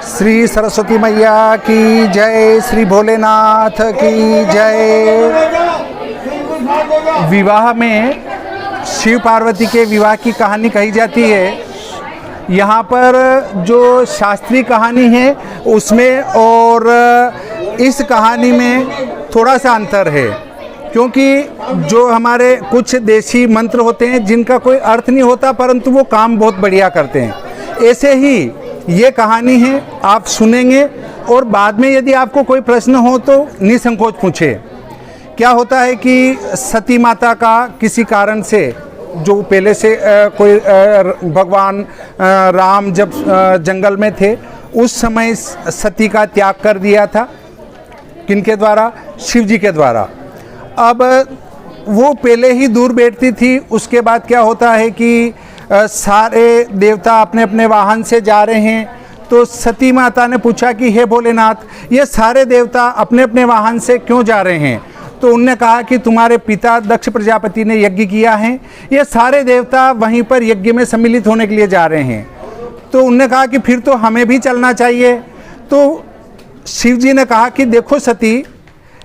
श्री सरस्वती मैया की जय, श्री भोलेनाथ की जय। विवाह में शिव पार्वती के विवाह की कहानी कही जाती है। यहाँ पर जो शास्त्रीय कहानी है उसमें और इस कहानी में थोड़ा सा अंतर है, क्योंकि जो हमारे कुछ देशी मंत्र होते हैं जिनका कोई अर्थ नहीं होता परंतु वो काम बहुत बढ़िया करते हैं, ऐसे ही ये कहानी है। आप सुनेंगे और बाद में यदि आपको कोई प्रश्न हो तो निसंकोच पूछे। क्या होता है कि सती माता का किसी कारण से, जो पहले से कोई भगवान राम जब जंगल में थे उस समय सती का त्याग कर दिया था। किनके द्वारा? शिव जी के द्वारा। अब वो पहले ही दूर बैठती थी। उसके बाद क्या होता है कि सारे देवता अपने अपने वाहन से जा रहे हैं, तो सती माता ने पूछा कि हे भोलेनाथ, ये सारे देवता अपने अपने वाहन से क्यों जा रहे हैं? तो उनने कहा कि तुम्हारे पिता दक्ष प्रजापति ने यज्ञ किया है, ये सारे देवता वहीं पर यज्ञ में सम्मिलित होने के लिए जा रहे हैं। तो उनने कहा कि फिर तो हमें भी चलना चाहिए। तो शिव जी ने कहा कि देखो सती,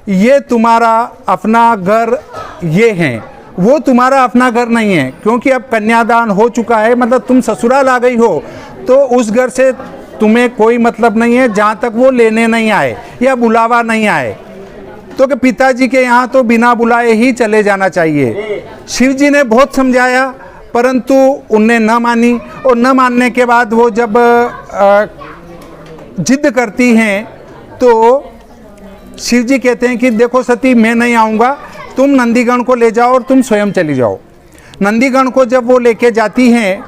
ये तुम्हारा अपना घर ये है, वो तुम्हारा अपना घर नहीं है, क्योंकि अब कन्यादान हो चुका है, मतलब तुम ससुराल आ गई हो, तो उस घर से तुम्हें कोई मतलब नहीं है जहाँ तक वो लेने नहीं आए या बुलावा नहीं आए। तो कि पिताजी के यहाँ तो बिना बुलाए ही चले जाना चाहिए। शिव जी ने बहुत समझाया परंतु उनने न मानी, और न मानने के बाद वो जब जिद करती हैं तो शिव जी कहते हैं कि देखो सती, मैं नहीं आऊँगा, तुम नंदीगण को ले जाओ और तुम स्वयं चली जाओ। नंदीगण को जब वो लेके जाती हैं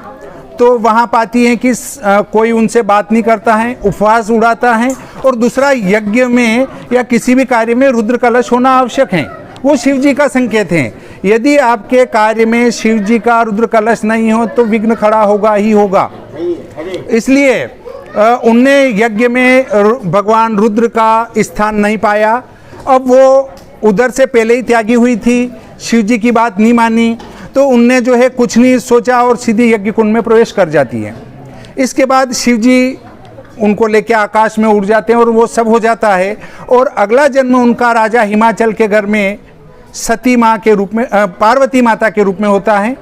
तो वहाँ पाती हैं कि कोई उनसे बात नहीं करता है, उपवास उड़ाता है। और दूसरा, यज्ञ में या किसी भी कार्य में रुद्र कलश होना आवश्यक है, वो शिव जी का संकेत है। यदि आपके कार्य में शिव जी का रुद्र कलश नहीं हो तो विघ्न खड़ा होगा ही होगा। इसलिए उनने यज्ञ में भगवान रुद्र का स्थान नहीं पाया। अब वो उधर से पहले ही त्यागी हुई थी, शिव जी की बात नहीं मानी, तो उनने जो है कुछ नहीं सोचा और सीधी यज्ञ कुंड में प्रवेश कर जाती है। इसके बाद शिव जी उनको लेके आकाश में उड़ जाते हैं और वो सब हो जाता है। और अगला जन्म उनका राजा हिमाचल के घर में सती माँ के रूप में, पार्वती माता के रूप में होता है।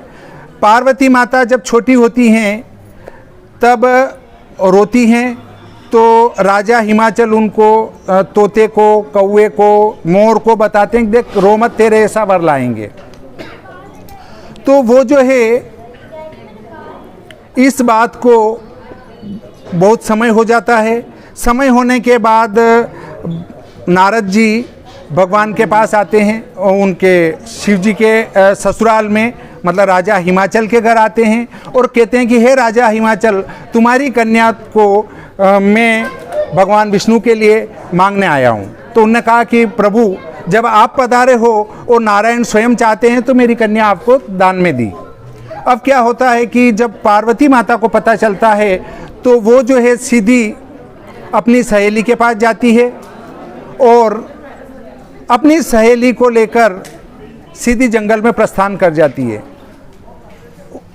पार्वती माता जब छोटी होती हैं तब रोती हैं, तो राजा हिमाचल उनको तोते को, कौवे को, मोर को बताते हैं, देख रो मत, तेरे ऐसा वर लाएंगे। तो वो जो है इस बात को बहुत समय हो जाता है। समय होने के बाद नारद जी भगवान के पास आते हैं और उनके शिव जी के ससुराल में, मतलब राजा हिमाचल के घर आते हैं और कहते हैं कि हे राजा हिमाचल, तुम्हारी कन्या को मैं भगवान विष्णु के लिए मांगने आया हूँ। तो उन्होंने कहा कि प्रभु, जब आप पधारे हो और नारायण स्वयं चाहते हैं तो मेरी कन्या आपको दान में दी। अब क्या होता है कि जब पार्वती माता को पता चलता है तो वो जो है सीधी अपनी सहेली के पास जाती है और अपनी सहेली को लेकर सीधी जंगल में प्रस्थान कर जाती है।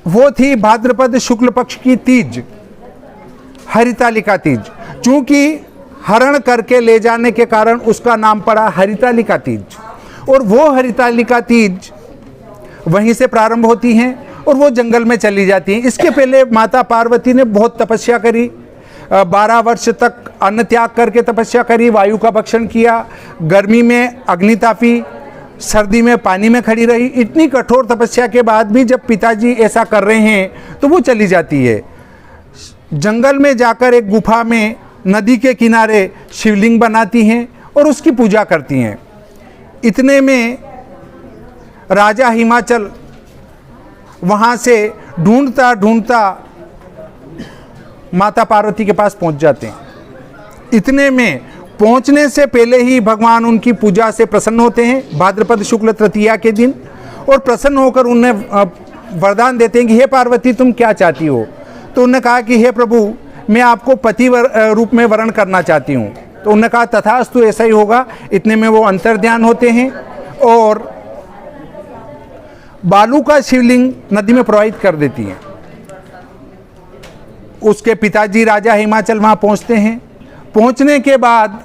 वो थी भाद्रपद शुक्ल पक्ष की तीज, हरितालिका तीज। चूंकि हरण करके ले जाने के कारण उसका नाम पड़ा हरितालिका तीज। और वो हरितालिका तीज वहीं से प्रारंभ होती हैं और वो जंगल में चली जाती हैं। इसके पहले माता पार्वती ने बहुत तपस्या करी, 12 वर्ष तक अन्न त्याग करके तपस्या करी, वायु का भक्षण किया, गर्मी में अग्नि तापी, सर्दी में पानी में खड़ी रही। इतनी कठोर तपस्या के बाद भी जब पिताजी ऐसा कर रहे हैं तो वो चली जाती है। जंगल में जाकर एक गुफा में नदी के किनारे शिवलिंग बनाती हैं और उसकी पूजा करती हैं। इतने में राजा हिमाचल वहाँ से ढूंढता ढूंढता माता पार्वती के पास पहुँच जाते हैं। इतने में पहुँचने से पहले ही भगवान उनकी पूजा से प्रसन्न होते हैं भाद्रपद शुक्ल तृतीया के दिन, और प्रसन्न होकर उन्हें वरदान देते हैं कि हे पार्वती, तुम क्या चाहती हो? तो उन्होंने कहा कि हे प्रभु, मैं आपको पति रूप में वरण करना चाहती हूँ। तो उन्होंने कहा तथास्तु, ऐसा ही होगा। इतने में वो अंतर्ध्यान होते हैं और बालू का शिवलिंग नदी में प्रवाहित कर देती हैं। उसके पिताजी राजा हिमाचल वहाँ पहुँचते हैं। पहुँचने के बाद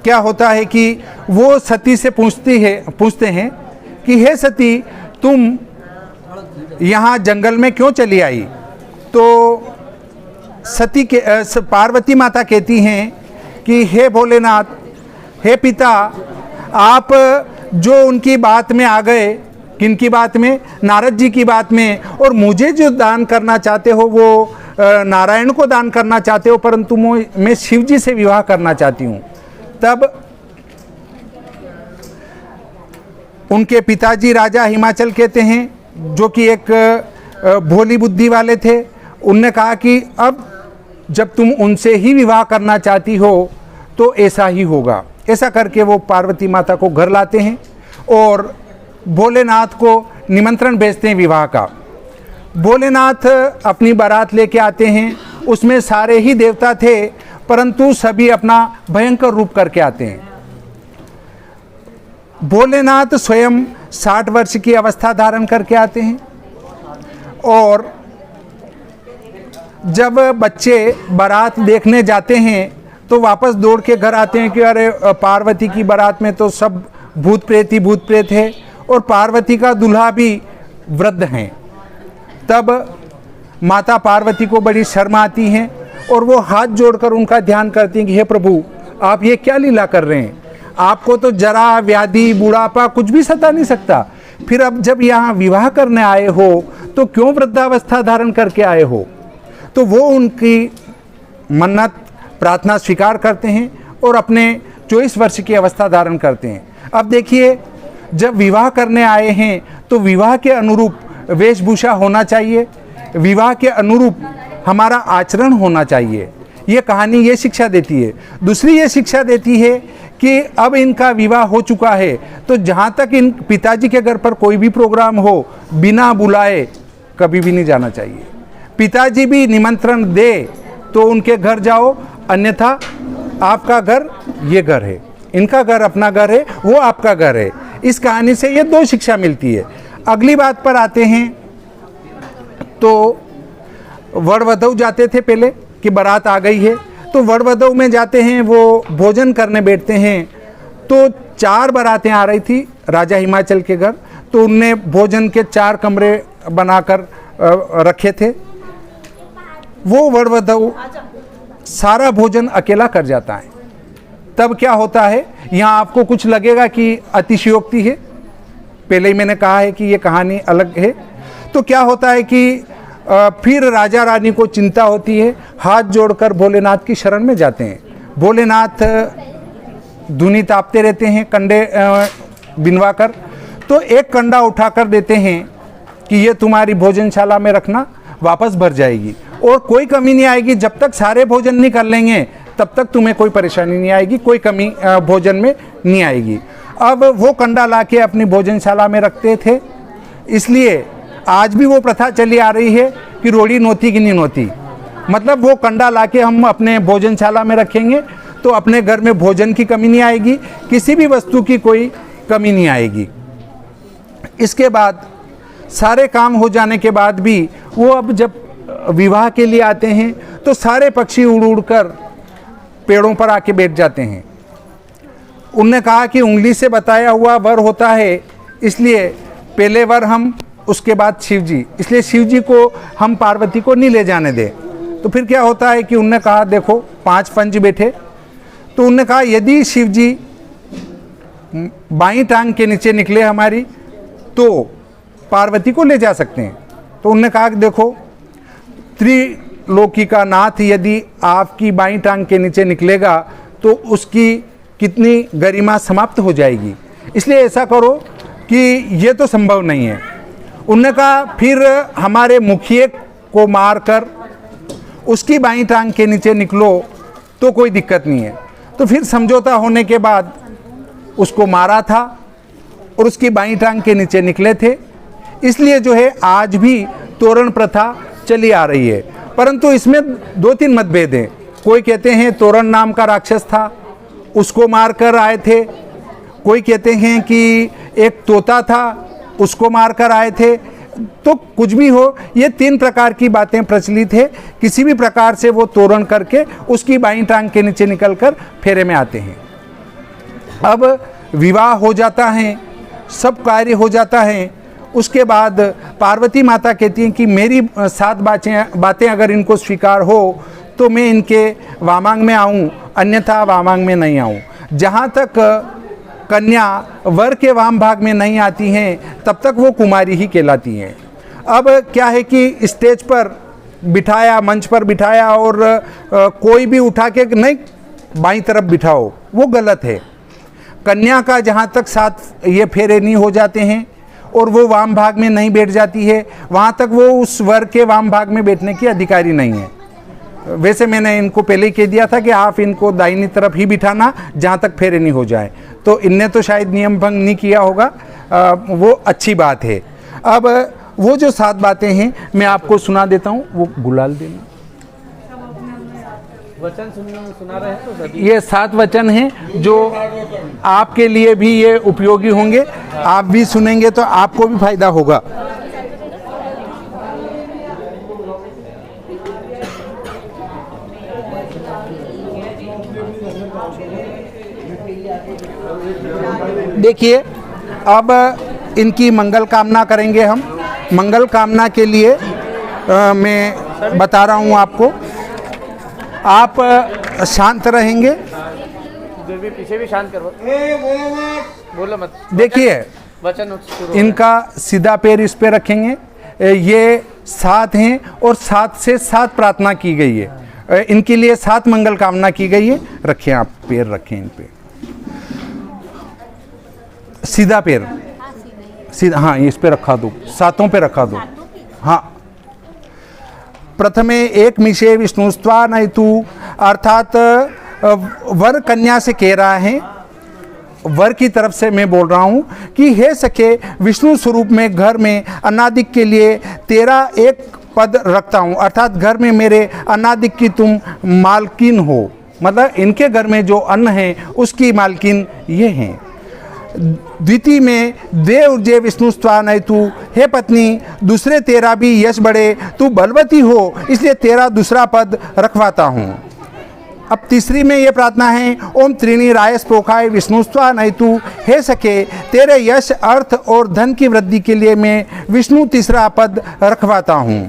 क्या होता है कि वो सती से पूछते हैं कि हे सती, तुम यहाँ जंगल में क्यों चली आई? तो सती के पार्वती माता कहती हैं कि हे भोलेनाथ, हे पिता, आप जो उनकी बात में आ गए, किनकी बात में? नारद जी की बात में, और मुझे जो दान करना चाहते हो वो नारायण को दान करना चाहते हो, परंतु मैं शिव जी से विवाह करना चाहती हूँ। तब उनके पिताजी राजा हिमाचल कहते हैं, जो कि एक भोली बुद्धि वाले थे, उनने कहा कि अब जब तुम उनसे ही विवाह करना चाहती हो तो ऐसा ही होगा। ऐसा करके वो पार्वती माता को घर लाते हैं और भोलेनाथ को निमंत्रण भेजते हैं विवाह का। भोलेनाथ अपनी बारात लेके आते हैं, उसमें सारे ही देवता थे, परंतु सभी अपना भयंकर रूप करके आते हैं। भोलेनाथ स्वयं 60 वर्ष की अवस्था धारण करके आते हैं, और जब बच्चे बारात देखने जाते हैं तो वापस दौड़ के घर आते हैं कि अरे पार्वती की बारात में तो सब भूत प्रेत है, और पार्वती का दूल्हा भी वृद्ध हैं। तब माता पार्वती को बड़ी शर्म आती है और वो हाथ जोड़कर उनका ध्यान करती हैं कि हे प्रभु, आप ये क्या लीला कर रहे हैं? आपको तो जरा, व्याधि, बुढ़ापा कुछ भी सता नहीं सकता, फिर अब जब यहाँ विवाह करने आए हो तो क्यों वृद्धावस्था धारण करके आए हो? तो वो उनकी मन्नत प्रार्थना स्वीकार करते हैं और अपने 24 वर्ष की अवस्था धारण करते हैं। अब देखिए, जब विवाह करने आए हैं तो विवाह के अनुरूप वेशभूषा होना चाहिए, विवाह के अनुरूप हमारा आचरण होना चाहिए। ये कहानी ये शिक्षा देती है। दूसरी ये शिक्षा देती है कि अब इनका विवाह हो चुका है तो जहाँ तक इन पिताजी के घर पर कोई भी प्रोग्राम हो, बिना बुलाए कभी भी नहीं जाना चाहिए। पिताजी भी निमंत्रण दे तो उनके घर जाओ, अन्यथा आपका घर ये घर है, इनका घर अपना घर है, वो आपका घर है। इस कहानी से ये 2 शिक्षा मिलती है। अगली बात पर आते हैं तो वर वधू जाते थे पहले कि बारात आ गई है, तो वर वधू में जाते हैं, वो भोजन करने बैठते हैं। तो 4 बारातें आ रही थी राजा हिमाचल के घर, तो उनने भोजन के 4 कमरे बनाकर रखे थे। वो वर वधू सारा भोजन अकेला कर जाता है। तब क्या होता है, यहाँ आपको कुछ लगेगा कि अतिशयोक्ति है, पहले ही मैंने कहा है कि ये कहानी अलग है। तो क्या होता है कि फिर राजा रानी को चिंता होती है, हाथ जोड़कर भोलेनाथ की शरण में जाते हैं। भोलेनाथ धुनी तापते रहते हैं कंडे बिनवा कर, तो एक कंडा उठाकर देते हैं कि ये तुम्हारी भोजनशाला में रखना, वापस भर जाएगी और कोई कमी नहीं आएगी। जब तक सारे भोजन नहीं कर लेंगे तब तक तुम्हें कोई परेशानी नहीं आएगी, कोई कमी भोजन में नहीं आएगी। अब वो कंडा लाके अपनी भोजनशाला में रखते थे, इसलिए आज भी वो प्रथा चली आ रही है कि रोड़ी नोती की नहीं नोती, मतलब वो कंडा लाके हम अपने भोजनशाला में रखेंगे तो अपने घर में भोजन की कमी नहीं आएगी, किसी भी वस्तु की कोई कमी नहीं आएगी। इसके बाद सारे काम हो जाने के बाद भी वो अब जब विवाह के लिए आते हैं तो सारे पक्षी उड़ उड़ कर पेड़ों पर आके बैठ जाते हैं। उनने कहा कि उंगली से बताया हुआ वर होता है, इसलिए पहले वर हम, उसके बाद शिव जी, इसलिए शिव जी को हम पार्वती को नहीं ले जाने दें। तो फिर क्या होता है कि उनने कहा देखो 5 पंच बैठे, तो उनने कहा यदि शिव जी बाईं टांग के नीचे निकले हमारी तो पार्वती को ले जा सकते हैं। तो उनने कहा कि देखो त्रिलोकी का नाथ यदि आपकी बाईं टांग के नीचे निकलेगा तो उसकी कितनी गरिमा समाप्त हो जाएगी, इसलिए ऐसा करो कि ये तो संभव नहीं है। उन्होंने कहा फिर हमारे मुखिए को मारकर उसकी बाईं टांग के नीचे निकलो तो कोई दिक्कत नहीं है। तो फिर समझौता होने के बाद उसको मारा था और उसकी बाईं टांग के नीचे निकले थे, इसलिए जो है आज भी तोरण प्रथा चली आ रही है। परंतु इसमें 2-3 मतभेद हैं। कोई कहते हैं तोरण नाम का राक्षस था, उसको मार कर आए थे। कोई कहते हैं कि एक तोता था, उसको मार कर आए थे। तो कुछ भी हो, ये 3 प्रकार की बातें प्रचलित है। किसी भी प्रकार से वो तोरण करके उसकी बाईं टांग के नीचे निकलकर फेरे में आते हैं। अब विवाह हो जाता है, सब कार्य हो जाता है, उसके बाद पार्वती माता कहती हैं कि मेरी 7 बातें अगर इनको स्वीकार हो तो मैं इनके वामांग में आऊँ, अन्यथा वामांग में नहीं आऊँ। जहाँ तक कन्या वर के वाम भाग में नहीं आती हैं तब तक वो कुमारी ही कहलाती हैं। अब क्या है कि स्टेज पर बिठाया, मंच पर बिठाया और कोई भी उठा के नहीं बाईं तरफ बिठाओ, वो गलत है। कन्या का जहाँ तक 7 ये फेरे नहीं हो जाते हैं और वो वाम भाग में नहीं बैठ जाती है, वहाँ तक वो उस वर के वाम भाग में बैठने की अधिकारी नहीं है। वैसे मैंने इनको पहले ही कह दिया था कि आप इनको दाहिनी तरफ ही बिठाना जहाँ तक फेरे नहीं हो जाए, तो इनने तो शायद नियम भंग नहीं किया होगा, वो अच्छी बात है। अब वो जो 7 बातें हैं मैं आपको सुना देता हूँ, वो गुलाल देना। वचन सुना रहे हैं तो सभी ये 7 वचन हैं जो आपके लिए भी ये उपयोगी होंगे, आप भी सुनेंगे तो आपको भी फायदा होगा। देखिए, अब इनकी मंगल कामना करेंगे हम। मंगल कामना के लिए मैं बता रहा हूँ आपको, आप शांत रहेंगे। जो भी पीछे भी शांत करो, बोलो मत। देखिए, वचन शुरू। इनका सीधा पैर इस पे रखेंगे, ये 7 हैं और 7 से 7 प्रार्थना की गई है, इनके लिए 7 मंगल कामना की गई है। रखें, आप पैर रखें इन पे, सीधा पैर सीधा, हाँ इस पे रखा दो, 7 पे रखा दो। हाँ, प्रथमे एक मिशे विष्णुस्त्वा नयतु, अर्थात वर कन्या से कह रहा है, वर की तरफ से मैं बोल रहा हूँ कि हे सखे, विष्णु स्वरूप में घर में अनादिक के लिए तेरा एक पद रखता हूँ, अर्थात घर में मेरे अनादिक की तुम मालकिन हो, मतलब इनके घर में जो अन्न है उसकी मालकिन ये हैं। द्वितीय में देव जय विष्णुस्त्वा नयतु, हे पत्नी दूसरे तेरा भी यश बढ़े, तू बलवती हो इसलिए तेरा दूसरा पद रखवाता हूँ। अब तीसरी में ये प्रार्थना है, ओम त्रीणी रायस पोखाय विष्णुस्त्वा नयतु, हे सके तेरे यश, अर्थ और धन की वृद्धि के लिए मैं विष्णु तीसरा पद रखवाता हूँ।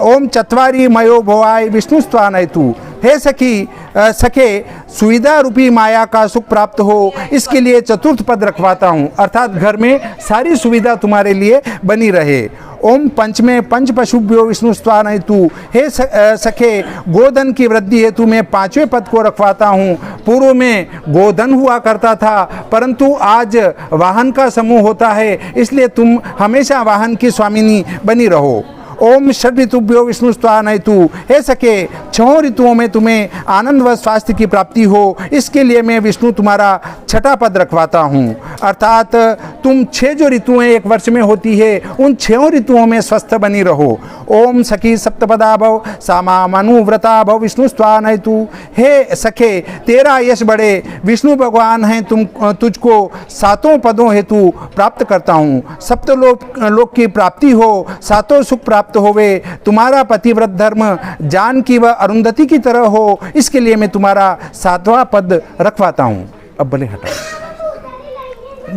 ओम चत्वारी मयो भवाय विष्णुस्त्वा नयतु, हे सखे सुविधा रूपी माया का सुख प्राप्त हो इसके लिए चतुर्थ पद रखवाता हूँ, अर्थात घर में सारी सुविधा तुम्हारे लिए बनी रहे। ओम पंचमे पंच पशुभ्यो विष्णुस्त्वा नयतु, हे सखे गोधन की वृद्धि हेतु मैं 5वें पद को रखवाता हूँ। पूर्व में गोधन हुआ करता था परंतु आज वाहन का समूह होता है, इसलिए तुम हमेशा वाहन की स्वामिनी बनी रहो। ओम षड ऋतुभ्यो विष्णुस्त्वा नयतु, हे सके 6 ऋतुओं में तुम्हें आनंद व स्वास्थ्य की प्राप्ति हो इसके लिए मैं विष्णु तुम्हारा 6ठा पद रखवाता हूँ, अर्थात तुम 6 जो ऋतुएं एक वर्ष में होती है उन 6 ऋतुओं में स्वस्थ बनी रहो। ओम सखी सप्तपदा भव सामा मनुव्रता भव विष्णुस्त्वा नयतु, हे सखे तेरा यश बढ़े, विष्णु भगवान हैं तुझको 7 पदों हेतु प्राप्त करता हूँ। सप्तलोक की प्राप्ति हो, 7 सुख प्राप्त होवे, तुम्हारा पतिव्रत धर्म जानकी व अरुंधति की तरह हो इसके लिए मैं तुम्हारा 7वां पद रखवाता हूँ। अब भले हटाओ,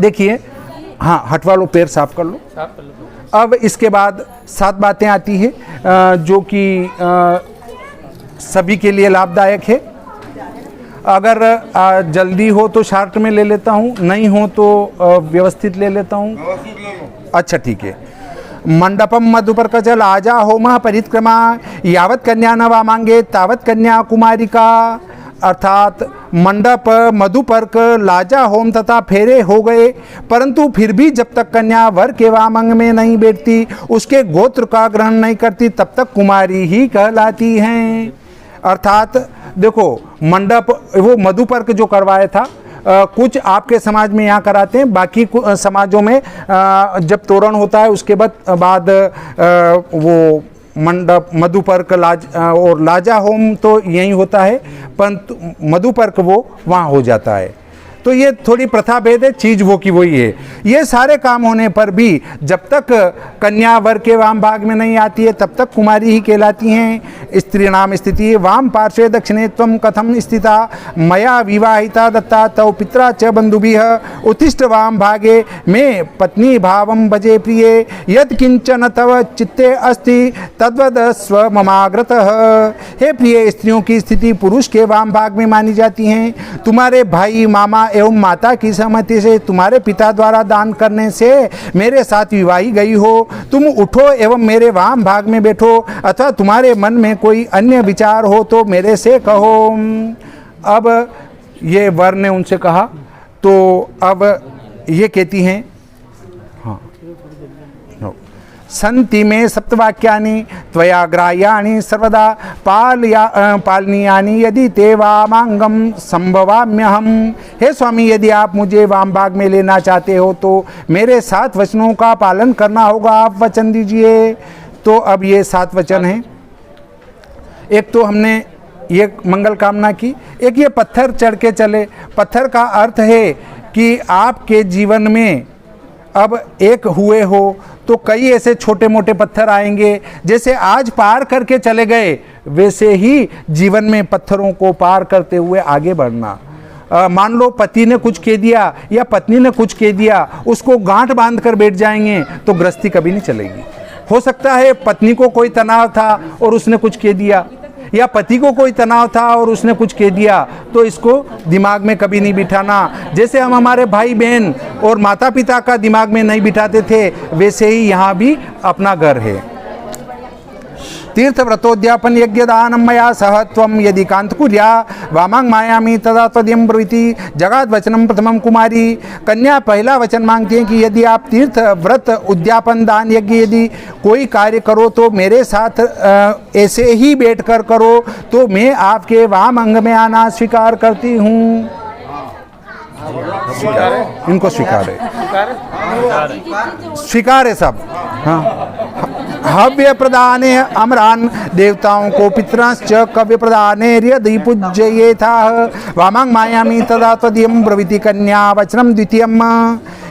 देखिए, हाँ हटवा लो, पैर साफ कर लो। अब इसके बाद 7 बातें आती है जो कि सभी के लिए लाभदायक है। अगर जल्दी हो तो शार्ट में ले लेता हूँ, नहीं हो तो व्यवस्थित ले लेता हूँ। अच्छा ठीक है। मंडपम मधुपर्क च लाजा होम परिक्रमा, यावत कन्या न वामांगे तावत कन्या कुमारिका, अर्थात मंडप, मधुपर्क, लाजा होम तथा फेरे हो गए परंतु फिर भी जब तक कन्या वर के वामांग में नहीं बैठती, उसके गोत्र का ग्रहण नहीं करती, तब तक कुमारी ही कहलाती हैं। अर्थात देखो, मंडप वो मधुपर्क जो करवाया था, कुछ आपके समाज में यहाँ कराते हैं, बाकी समाजों में जब तोरण होता है उसके बाद वो मंडप, मधुपर्क, और लाजा होम तो यहीं होता है परंतु मधुपर्क वो वहाँ हो जाता है। तो ये थोड़ी प्रथा भेद है, चीज़ वो की वही है। ये सारे काम होने पर भी जब तक कन्या वर के वाम भाग में नहीं आती है तब तक कुमारी ही कहलाती हैं। स्त्री नाम स्थिति वाम पार्श्वे दक्षिणे त्वं कथम स्थिता मया विवाहिता दत्ता तव पित्रा च बंधुभिः उत्तिष्ठ वाम भागे में पत्नी भावम भजे प्रिये यद किंचन तव चित्ते अस्ति तद्वद स्व ममाग्रतः। हे प्रिय, स्त्रियों की स्थिति पुरुष के वाम भाग में मानी जाती हैं। तुम्हारे भाई, मामा एवं माता की सहमति से तुम्हारे पिता द्वारा दान करने से मेरे साथ विवाही गई हो। तुम उठो एवं मेरे वाम भाग में बैठो, अथवा तुम्हारे मन में कोई अन्य विचार हो तो मेरे से कहो। अब ये वर ने उनसे कहा, तो अब ये कहती हैं, हाँ, संति में सप्तवाक्यानि त्वया ग्राह्यानि सर्वदा पालनीयानि यदि ते वामांगम संभवाम्यहम। हे स्वामी, यदि आप मुझे वाम भाग में लेना चाहते हो तो मेरे 7 वचनों का पालन करना होगा, आप वचन दीजिए। तो अब ये 7 वचन हैं। एक तो हमने ये मंगल कामना की, एक ये पत्थर चढ़ के चले। पत्थर का अर्थ है कि आपके जीवन में अब एक हुए हो तो कई ऐसे छोटे मोटे पत्थर आएंगे। जैसे आज पार करके चले गए वैसे ही जीवन में पत्थरों को पार करते हुए आगे बढ़ना। मान लो पति ने कुछ कह दिया या पत्नी ने कुछ कह दिया, उसको गांठ बांध कर बैठ जाएंगे तो गृहस्थी कभी नहीं चलेगी। हो सकता है पत्नी को कोई तनाव था और उसने कुछ कह दिया, या पति को कोई तनाव था और उसने कुछ कह दिया, तो इसको दिमाग में कभी नहीं बिठाना। जैसे हम हमारे भाई बहन और माता पिता का दिमाग में नहीं बिठाते थे, वैसे ही यहाँ भी अपना घर है। तीर्थ व्रतोद्यापन यज्ञ दानम मया सह त्वं यदि कांत कुर्या वामांग मायामी तदा तद्यम ब्रवीति जगाद वचनम प्रथमम कुमारी। कन्या पहला वचन मांगती हैं कि यदि आप तीर्थ व्रत उद्यापन दान यज्ञ यदि कोई कार्य करो तो मेरे साथ ऐसे ही बैठकर करो, तो मैं आपके वाम अंग में आना स्वीकार करती हूँ। इनको स्वीकार है, स्वीकार है सब। हाँ, हव्य प्रदाने अमरान देवताओं को पितरांश्च कव्य प्रदाने यदि पूज्य था वामांग मायामी तदा तदीयम ब्रवीति कन्या वचनम द्वितीयम।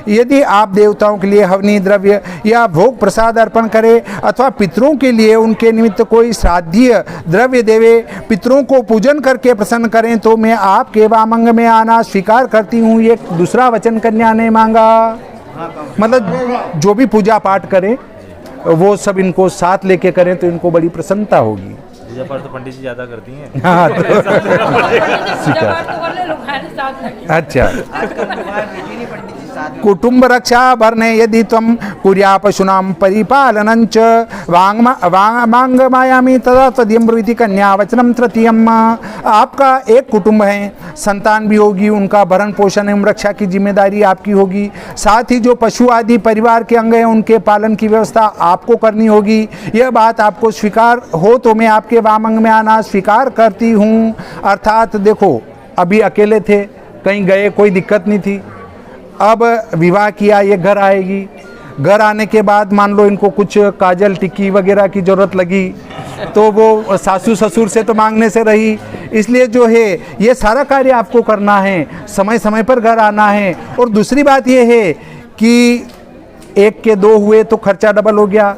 यदि आप देवताओं के लिए हवनी द्रव्य या भोग प्रसाद अर्पण करें अथवा पितरों के लिए उनके निमित्त कोई श्राद्धीय द्रव्य देवे, पितरों को पूजन करके प्रसन्न करें, तो मैं आपके वामंग में आना स्वीकार करती हूँ। ये दूसरा वचन कन्या ने मांगा। मतलब जो भी पूजा पाठ करें वो सब इनको साथ लेके करें तो इनको बड़ी प्रसन्नता होगी। पूजा पाठ तो पंडित जी ज्यादा करती हैं। हाँ, अच्छा। कुटुंब रक्षा भरने यदि तम कुर्या पशूनां परिपालनंच वांग मायामी तदा तदीयम ब्रवीति कन्या वचनम तृतीयम। आपका एक कुटुंब है, संतान भी होगी, उनका भरण पोषण एवं रक्षा की जिम्मेदारी आपकी होगी। साथ ही जो पशु आदि परिवार के अंग हैं उनके पालन की व्यवस्था आपको करनी होगी। यह बात आपको स्वीकार हो तो मैं आपके वामंग में आना स्वीकार करती हूँ। अर्थात देखो, अभी अकेले थे, कहीं गए, कोई दिक्कत नहीं थी। अब विवाह किया, ये घर आएगी। घर आने के बाद मान लो इनको कुछ काजल टिक्की वगैरह की ज़रूरत लगी तो वो सासू ससुर से तो मांगने से रही। इसलिए जो है ये सारा कार्य आपको करना है, समय समय पर घर आना है। और दूसरी बात ये है कि 1 के 2 हुए तो खर्चा डबल हो गया,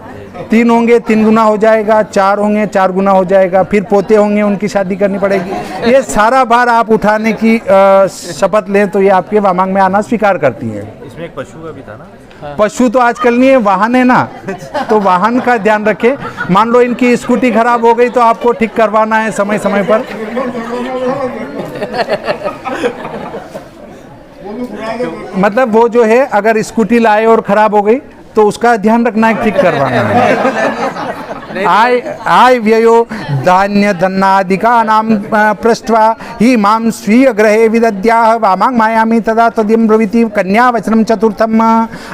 3 होंगे 3 गुना हो जाएगा, 4 होंगे 4 गुना हो जाएगा, फिर पोते होंगे उनकी शादी करनी पड़ेगी। ये सारा भार आप उठाने की शपथ लें तो ये आपके वामांग में आना स्वीकार करती है। इसमें एक पशु का भी था ना? पशु तो आजकल नहीं है, वाहन है ना, तो वाहन का ध्यान रखें। मान लो इनकी स्कूटी खराब हो गई तो आपको ठीक करवाना है समय समय पर। मतलब वो जो है अगर स्कूटी लाए और खराब हो गई तो उसका ध्यान रखना है, ठीक करवाना है। आय व्ययो धान्य धन्नादिका नाम पृष्ठवा ही माम स्वीय ग्रहे विदद्याह वामांग मायामी तदा तदीयम ब्रवीति कन्या वचनम चतुर्थम।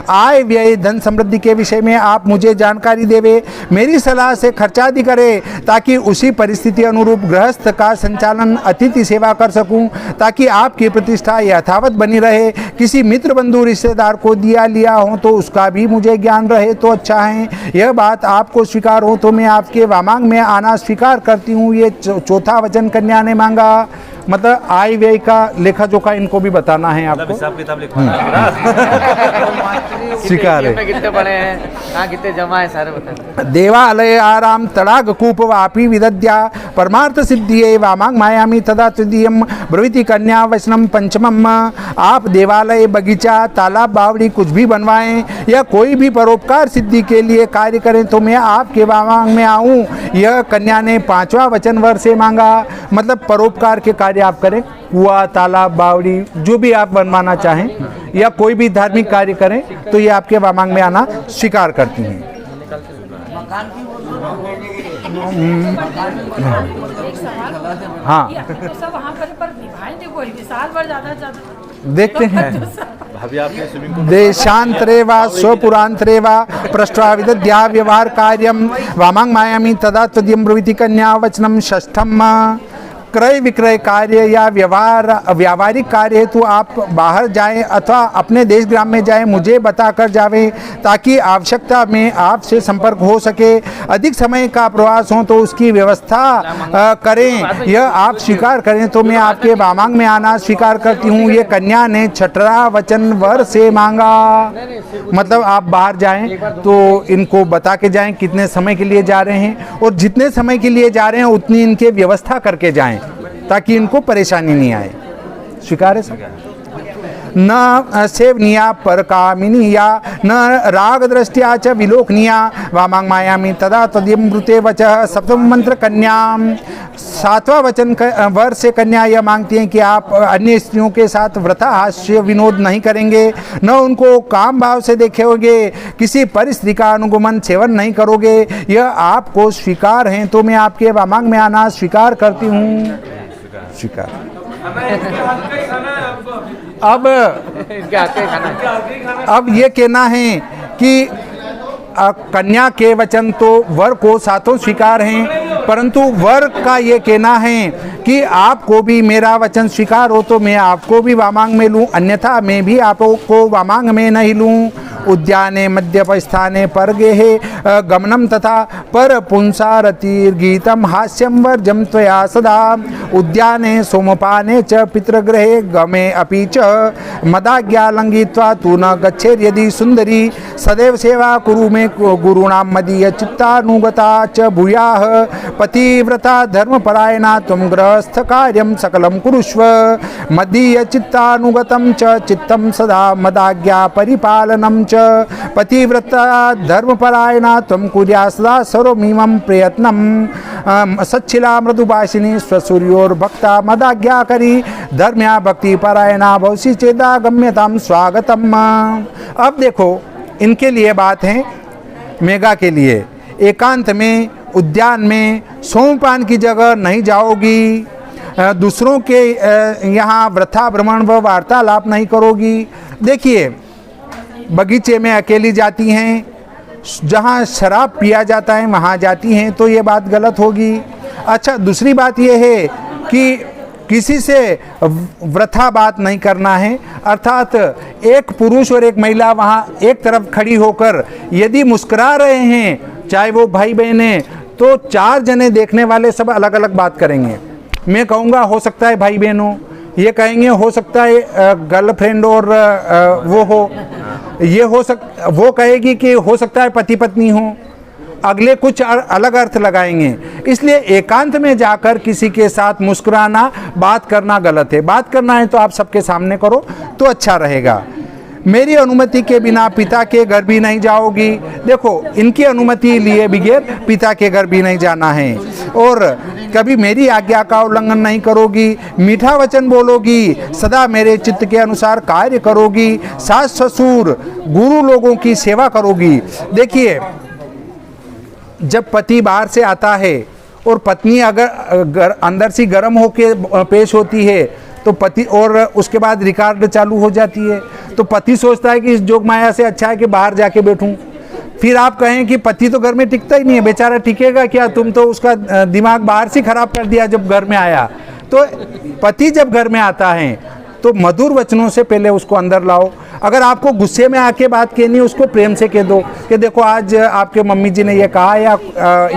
आय व्यय धन समृद्धि के विषय में आप मुझे जानकारी देवे, मेरी सलाह से खर्चादि करे, ताकि उसी परिस्थिति अनुरूप गृहस्थ का संचालन अतिथि सेवा कर सकूं, ताकि आपकी प्रतिष्ठा यथावत बनी रहे। किसी मित्र बंधु रिश्तेदार को दिया लिया हो तो उसका भी मुझे ज्ञान रहे तो अच्छा है। यह बात आपको स्वीकार हो तो मैं आपके वामांग में आना स्वीकार करती हूँ। ये चौथा वचन कन्या ने मांगा। मतलब आय व्यय का लेखा जोखा इनको भी बताना है मतलब आपको। हिसाब किताब लिखवाना है पूरा। स्वीकार है। कितने पड़े हैं, कहाँ कितने जमा है, सारे बताए। देवालय आराम तड़ाग कूप वापी विदद्या परमार्थ सिद्धि वामांग मायामी तदा तृतीयम ब्रवीति कन्या वचनम पंचमम। आप देवालय, बगीचा, तालाब, बावड़ी कुछ भी बनवाएं या कोई भी परोपकार सिद्धि के लिए कार्य करें तो मैं आपके वामांग में आऊं। यह कन्या ने पांचवा वचन वर से मांगा। मतलब परोपकार के कार्य आप करें, कुआ, तालाब, बावड़ी जो भी आप बनवाना चाहें या कोई भी धार्मिक कार्य करें तो ये आपके वामांग में आना स्वीकार करती हैं। हाँ, सब वहाँ पर निभाएं, देखो साल भर ज़्यादा देखते हैं। भाभी आपने स्विमिंग पूल देशांतरे वा स्वपुरांतरे वा पृष्ठा विदद्या व्यवहार कार्यम वामांग मायामी तदा तद्यम ब्रवीति कन्या वचनम षष्ठम। क्रय विक्रय कार्य या व्यावहारिक कार्य हेतु आप बाहर जाएं अथवा अपने देश ग्राम में जाएं, मुझे बताकर जावें ताकि आवश्यकता में आपसे संपर्क हो सके। अधिक समय का प्रवास हो तो उसकी व्यवस्था करें। यह आप स्वीकार करें तो मैं आपके वामांग में आना स्वीकार करती हूँ। ये कन्या ने छठा वचन वर से मांगा। मतलब आप बाहर जाएं तो इनको बता के जाएं कितने समय के लिए जा रहे हैं और जितने समय के लिए जा रहे हैं उतनी इनके व्यवस्था करके जाएं ताकि इनको परेशानी नहीं आए। स्वीकार है सब। न सेवनिया परकामिनिया न राग दृष्टिया च विलोकनिया वामांग मायामी तदा तद्यमृते वचः। सप्तम मंत्र कन्याम। सातवां वचन वर से कन्या यह मांगती हैं कि आप अन्य स्त्रियों के साथ व्रता हास्य विनोद नहीं करेंगे, न उनको काम भाव से देखेंगे, किसी पर स्त्री का अनुगमन सेवन नहीं करोगे। यह आपको स्वीकार हैं तो मैं आपके वामांग में आना स्वीकार करती हूँ। स्वीकार। अब इनके हाथ में खाना है। अब ये कहना है कि कन्या के वचन तो वर को सातों स्वीकार हैं, परंतु वर का ये कहना है कि आपको भी मेरा वचन स्वीकार हो तो मैं आपको भी वामांग में लूँ, अन्यथा मैं भी आपको वामांग में नहीं लूँ। उद्याने मध्यपस्थाने परगेहे गमनम तथा पर पुंसारतिर्गीतम हास्यम वर्जम त्वया सदा। उद्याने सोमपाने च पितृगृहे गमे अपि च मदाज्ञा लंघित्वा तु न गच्छेत् यदि सुंदरी। सदैव सेवा कुरु मे गुरूणां मदीय चित्तानुगता च भूयाः। पतिव्रता धर्मपरायणा त्वं गृहस्थ कार्यं सकलं कुरुष्व। मदीय चित्तानुगतं च चित्तं सदा मदाज्ञा परिपालनं च। पतिव्रता धर्मपरायणा त्वं कुर्या सदा सर्वमिमं प्रयत्नं। सच्चिला मृदुभाषिणी स्वसूर्योर्भक्ता मदाज्ञाकरी धर्म्या भक्ति परायणा भवसि चेदा गम्यतां स्वागतम। अब देखो इनके लिए बात है, मेघा के लिए एकांत में उद्यान में सोमपान की जगह नहीं जाओगी, दूसरों के यहाँ वृथा भ्रमण व वार्तालाप नहीं करोगी। देखिए बगीचे में अकेली जाती हैं, जहाँ शराब पिया जाता है वहाँ जाती हैं तो ये बात गलत होगी। अच्छा, दूसरी बात ये है कि किसी से वृथा बात नहीं करना है, अर्थात एक पुरुष और एक महिला वहाँ एक तरफ खड़ी होकर यदि मुस्कुरा रहे हैं, चाहे वो भाई बहन हैं, तो चार जने देखने वाले सब अलग अलग बात करेंगे। मैं कहूँगा हो सकता है भाई बहन हो, ये कहेंगे हो सकता है गर्लफ्रेंड और वो हो, ये वो कहेगी कि हो सकता है पति पत्नी हो, अगले कुछ अलग अर्थ लगाएंगे। इसलिए एकांत में जाकर किसी के साथ मुस्कुराना, बात करना गलत है। बात करना है तो आप सबके सामने करो तो अच्छा रहेगा। मेरी अनुमति के बिना पिता के घर भी नहीं जाओगी। देखो इनकी अनुमति लिए बगैर पिता के घर भी नहीं जाना है और कभी मेरी आज्ञा का उल्लंघन नहीं करोगी। मीठा वचन बोलोगी, सदा मेरे चित्त के अनुसार कार्य करोगी। सास ससुर गुरु लोगों की सेवा करोगी। देखिए जब पति बाहर से आता है और पत्नी अगर अंदर से गर्म होके पेश होती है तो पति, और उसके बाद रिकॉर्ड चालू हो जाती है तो पति सोचता है कि इस जोग माया से अच्छा है कि बाहर जाके बैठूं। फिर आप कहें कि पति तो घर में टिकता ही नहीं है, बेचारा टिकेगा क्या, तुम तो उसका दिमाग बाहर से खराब कर दिया जब घर में आया। तो पति जब घर में आता है तो मधुर वचनों से पहले उसको अंदर लाओ। अगर आपको गुस्से में आके बात कहनी, उसको प्रेम से कह दो कि देखो आज आपके मम्मी जी ने ये कहा या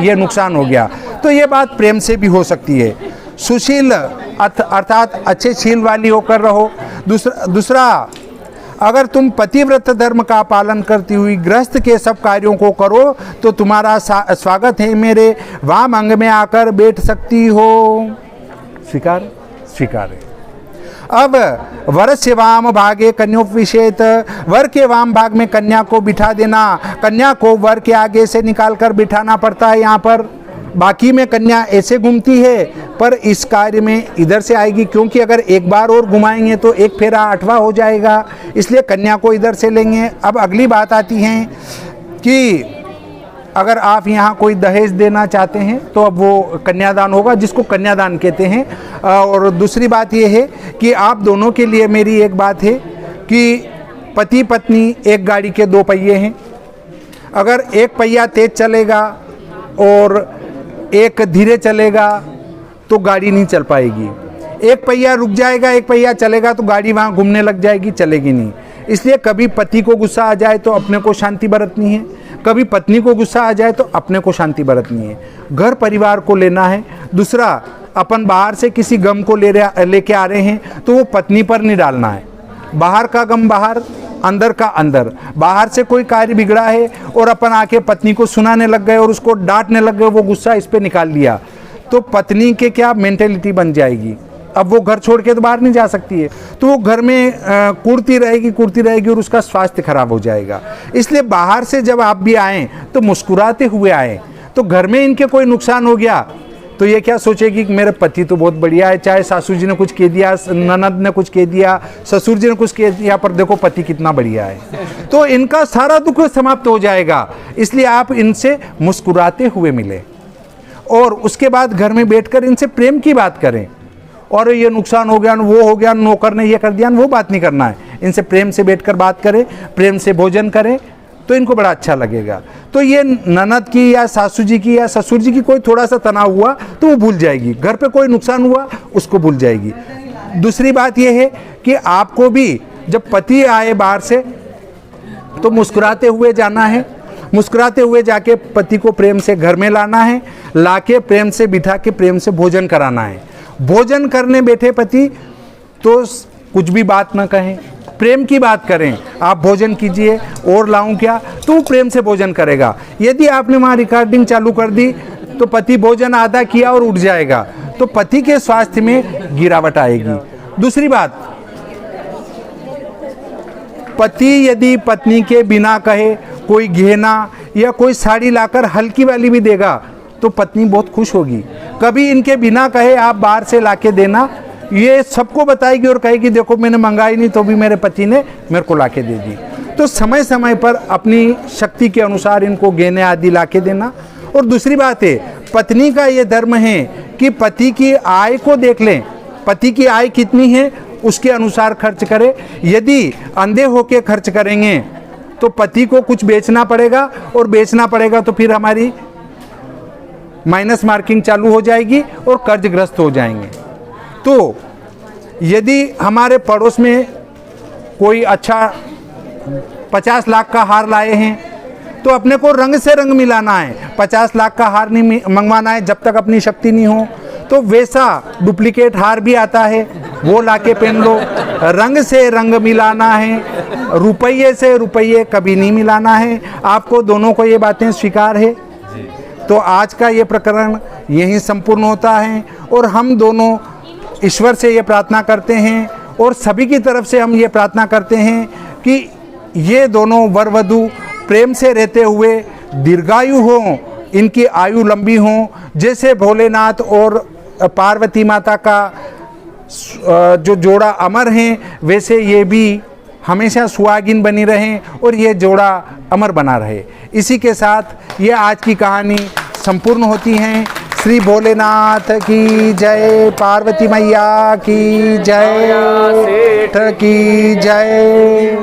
ये नुकसान हो गया, तो ये बात प्रेम से भी हो सकती है। सुशील अर्थात अच्छे शील वाली होकर रहो। दूसरा, अगर तुम पतिव्रत धर्म का पालन करती हुई गृहस्थ के सब कार्यों को करो तो तुम्हारा स्वागत है, मेरे वाम अंग में आकर बैठ सकती हो। स्वीकार? स्वीकार है। अब वरस्य वाम भागे कन्योपविशेत, वर के वाम भाग में कन्या को बिठा देना। कन्या को वर के आगे से निकालकर बिठाना पड़ता है यहाँ पर। बाकी में कन्या ऐसे घूमती है, पर इस कार्य में इधर से आएगी, क्योंकि अगर एक बार और घुमाएंगे तो एक फेरा 8वां हो जाएगा, इसलिए कन्या को इधर से लेंगे। अब अगली बात आती है कि अगर आप यहाँ कोई दहेज देना चाहते हैं तो अब वो कन्यादान होगा, जिसको कन्यादान कहते हैं। और दूसरी बात ये है कि आप दोनों के लिए मेरी एक बात है कि पति पत्नी एक गाड़ी के 2 पहिए हैं। अगर एक पहिया तेज चलेगा और एक धीरे चलेगा तो गाड़ी नहीं चल पाएगी। एक पहिया रुक जाएगा, एक पहिया चलेगा तो गाड़ी वहाँ घूमने लग जाएगी, चलेगी नहीं। इसलिए कभी पति को गुस्सा आ जाए तो अपने को शांति बरतनी है, कभी पत्नी को गुस्सा आ जाए तो अपने को शांति बरतनी है। घर परिवार को लेना है। दूसरा, अपन बाहर से किसी गम को लेके आ रहे हैं तो वो पत्नी पर नहीं डालना है। बाहर का गम बाहर, अंदर का अंदर। बाहर से कोई कार्य बिगड़ा है और अपन आके पत्नी को सुनाने लग गए और उसको डांटने लग गए, वो गुस्सा इस पे निकाल लिया, तो पत्नी के क्या मेंटेलिटी बन जाएगी। अब वो घर छोड़ के तो बाहर नहीं जा सकती है, तो वो घर में कूदती रहेगी और उसका स्वास्थ्य खराब हो जाएगा। इसलिए बाहर से जब आप भी आएँ तो मुस्कुराते हुए आएँ। तो घर में इनके कोई नुकसान हो गया तो ये क्या सोचेगी कि मेरे पति तो बहुत बढ़िया है, चाहे सासू जी ने कुछ कह दिया, ननद ने कुछ कह दिया, ससुर जी ने कुछ कह दिया, पर देखो पति कितना बढ़िया है, तो इनका सारा दुख समाप्त हो जाएगा। इसलिए आप इनसे मुस्कुराते हुए मिले और उसके बाद घर में बैठकर इनसे प्रेम की बात करें। और ये नुकसान हो गया, वो हो गया, नौकर ने ये कर दिया, वो बात नहीं करना है। इनसे प्रेम से बैठकर बात करें, प्रेम से भोजन करें, तो इनको बड़ा अच्छा लगेगा। तो ये ननद की या सासू जी की या ससुर जी की कोई थोड़ा सा तनाव हुआ तो वो भूल जाएगी, घर पे कोई नुकसान हुआ उसको भूल जाएगी। दूसरी बात ये है कि आपको भी जब पति आए बाहर से तो मुस्कुराते हुए जाना है, मुस्कुराते हुए जाके पति को प्रेम से घर में लाना है, लाके प्रेम से बिठा के प्रेम से भोजन कराना है। भोजन करने बैठे पति तो कुछ भी बात ना कहें, प्रेम की बात करें, आप भोजन कीजिए और लाऊं क्या, तो वो प्रेम से भोजन करेगा। यदि आपने वहाँ रिकॉर्डिंग चालू कर दी तो पति भोजन आधा किया और उठ जाएगा, तो पति के स्वास्थ्य में गिरावट आएगी। दूसरी बात, पति यदि पत्नी के बिना कहे कोई गहना या कोई साड़ी लाकर हल्की वाली भी देगा तो पत्नी बहुत खुश होगी। कभी इनके बिना कहे आप बाहर से लाके देना, ये सबको बताएगी और कहेगी देखो मैंने मंगाई नहीं तो भी मेरे पति ने मेरे को लाके दे दी। तो समय समय पर अपनी शक्ति के अनुसार इनको गहने आदि लाके देना। और दूसरी बात है, पत्नी का ये धर्म है कि पति की आय को देख लें, पति की आय कितनी है उसके अनुसार खर्च करें। यदि अंधे होके खर्च करेंगे तो पति को कुछ बेचना पड़ेगा और बेचना पड़ेगा तो फिर हमारी माइनस मार्किंग चालू हो जाएगी और कर्जग्रस्त हो जाएंगे। तो यदि हमारे पड़ोस में कोई अच्छा 50 लाख का हार लाए हैं तो अपने को रंग से रंग मिलाना है। 50 लाख का हार नहीं मंगवाना है जब तक अपनी शक्ति नहीं हो। तो वैसा डुप्लीकेट हार भी आता है, वो लाके पहन लो। रंग से रंग मिलाना है, रुपये से रुपये कभी नहीं मिलाना है। आपको दोनों को ये बातें स्वीकार है? तो आज का ये प्रकरण यहीं संपूर्ण होता है और हम दोनों ईश्वर से ये प्रार्थना करते हैं और सभी की तरफ से हम ये प्रार्थना करते हैं कि ये दोनों वर वधू प्रेम से रहते हुए दीर्घायु हों, इनकी आयु लंबी हो। जैसे भोलेनाथ और पार्वती माता का जो जोड़ा अमर हैं, वैसे ये भी हमेशा सुहागिन बनी रहें और ये जोड़ा अमर बना रहे। इसी के साथ ये आज की कहानी संपूर्ण होती है। श्री भोलेनाथ की जय, पार्वती मैया की जय, की जय।